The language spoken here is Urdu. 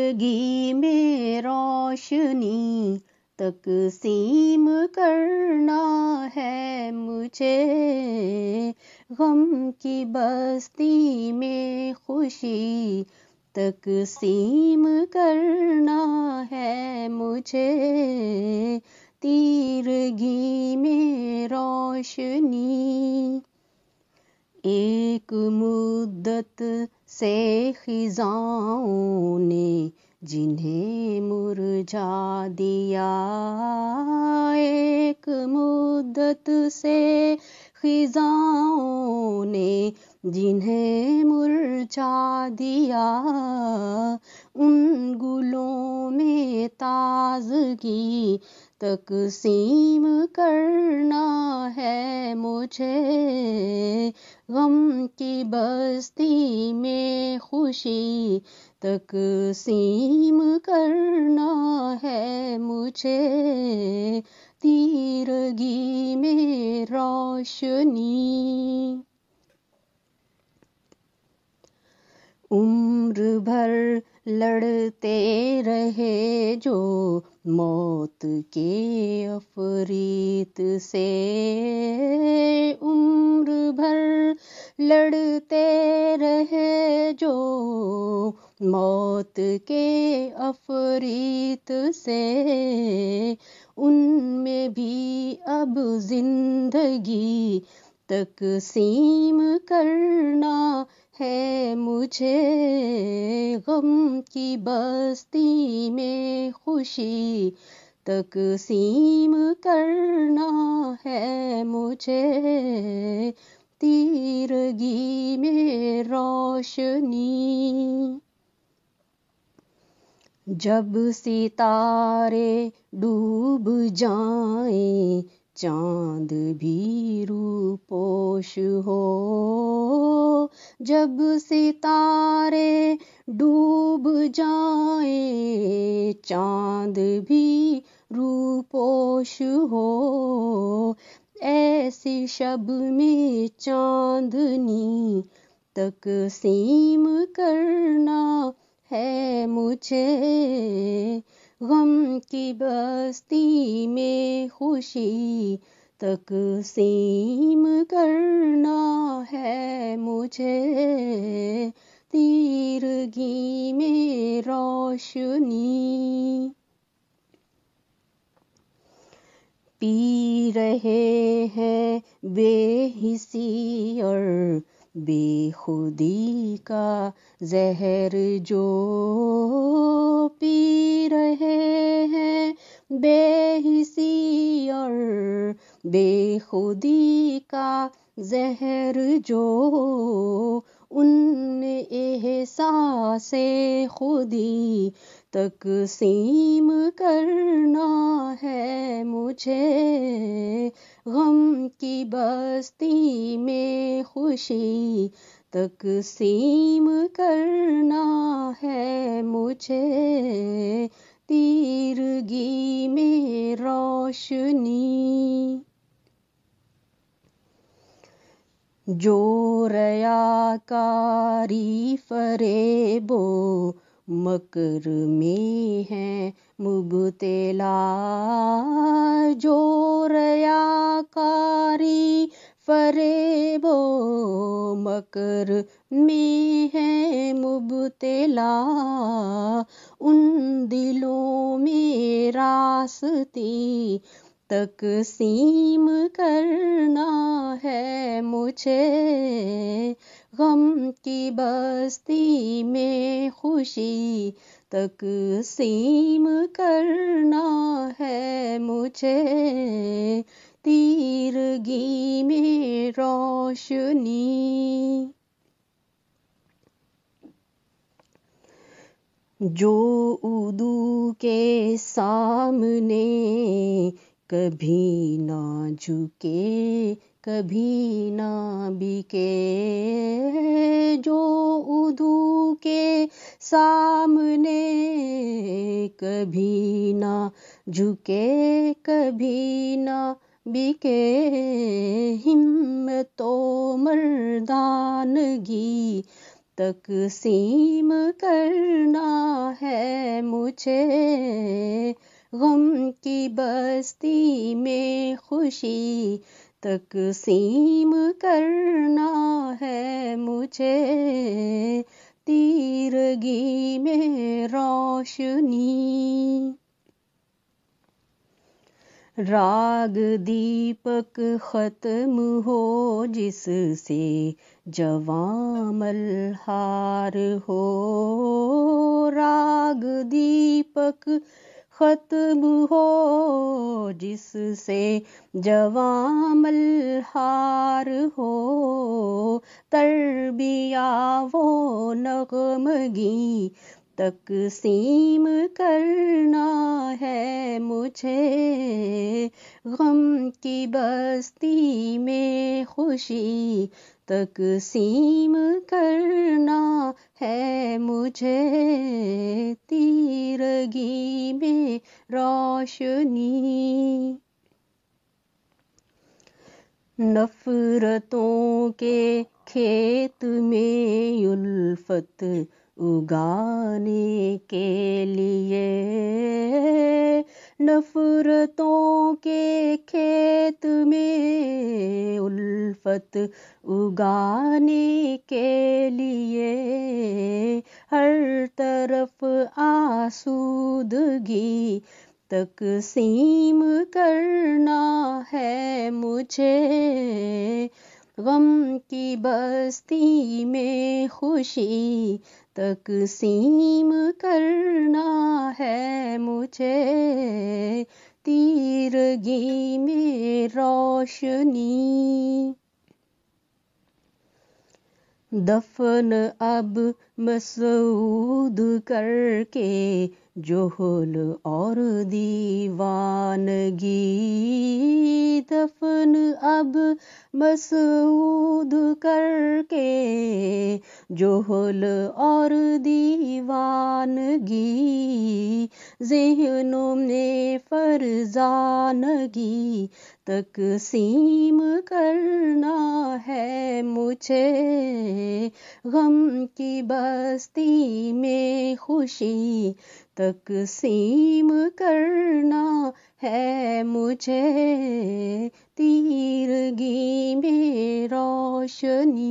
تیرگی میں روشنی تقسیم کرنا ہے مجھے، غم کی بستی میں خوشی تقسیم کرنا ہے مجھے، تیرگی میں روشنی۔ ایک مدت سے خزاؤں نے جنہیں مرجھا دیا، ایک مدت سے خزاؤں نے جنہیں مرجھا دیا، ان گلوں میں تازگی تقسیم کرنا ہے مجھے، غم کی بستی میں خوشی تقسیم کرنا ہے مجھے، تیرگی میں روشنی۔ عمر بھر لڑتے رہے جو موت کے عفریت سے، عمر بھر لڑتے رہے جو موت کے عفریت سے، ان میں بھی اب زندگی تقسیم کرنا ہے مجھے، غم کی بستی میں خوشی تقسیم کرنا ہے مجھے، تیرگی میں روشنی۔ جب ستارے ڈوب جائیں چاند بھی روپوش ہو، جب ستارے ڈوب جائیں چاند بھی روپوش ہو، ایسی شب میں چاندنی تقسیم کرنا ہے مجھے، غم کی بستی میں خوشی تقسیم کرنا ہے مجھے، تیرگی میں روشنی۔ پی رہے ہیں بے حسی اور بے خودی کا زہر جو، پی رہے ہیں بے حسی اور بے خودی کا زہر جو، ان احساس خودی تقسیم کرنا ہے مجھے، غم کی بستی میں خوشی تقسیم کرنا ہے مجھے، تیرگی میں روشنی۔ جو ریاکاری فریب و مکر میں ہے مبتلا، جو ریاکاری فریب و مکر میں ہے مبتلا، ان دلوں میں راستی تقسیم کرنا ہے مجھے، غم کی بستی میں خوشی تقسیم کرنا ہے مجھے، تیرگی میں روشنی۔ جو عدو کے سامنے کبھی نہ جھکے کبھی نہ بکے، جو عدو کے سامنے کبھی نہ جھکے کبھی نہ بکے، ہمت و مردانگی تقسیم کرنا ہے مجھے غم کی بستی میں خوشی تقسیم کرنا ہے مجھے، تیرگی میں روشنی۔ راگ دیپک ختم ہو جس سے جواں ملہار ہو، راگ دیپک ختم ہو جس سے جواں ملہار ہو، تربیاں وہ نغمگی تقسیم کرنا ہے مجھے، غم کی بستی میں خوشی تقسیم کرنا ہے مجھے، تیرگی میں روشنی۔ نفرتوں کے کھیت میں الفت اگانے کے لیے، نفرتوں کے کھیت میں الفت اگانے کے لیے، ہر طرف آسودگی تقسیم کرنا ہے مجھے، غم کی بستی میں خوشی تقسیم کرنا ہے مجھے، تیرگی میں روشنی۔ دفن اب مسعود کر کے جوہل اور دیوانگی، دفن اب مسعود کر کے جوہل اور دیوانگی، ذہنوں میں فرزانگی تقسیم کرنا ہے مجھے، غم کی بستی میں خوشی تقسیم کرنا ہے مجھے، تیرگی میں روشنی۔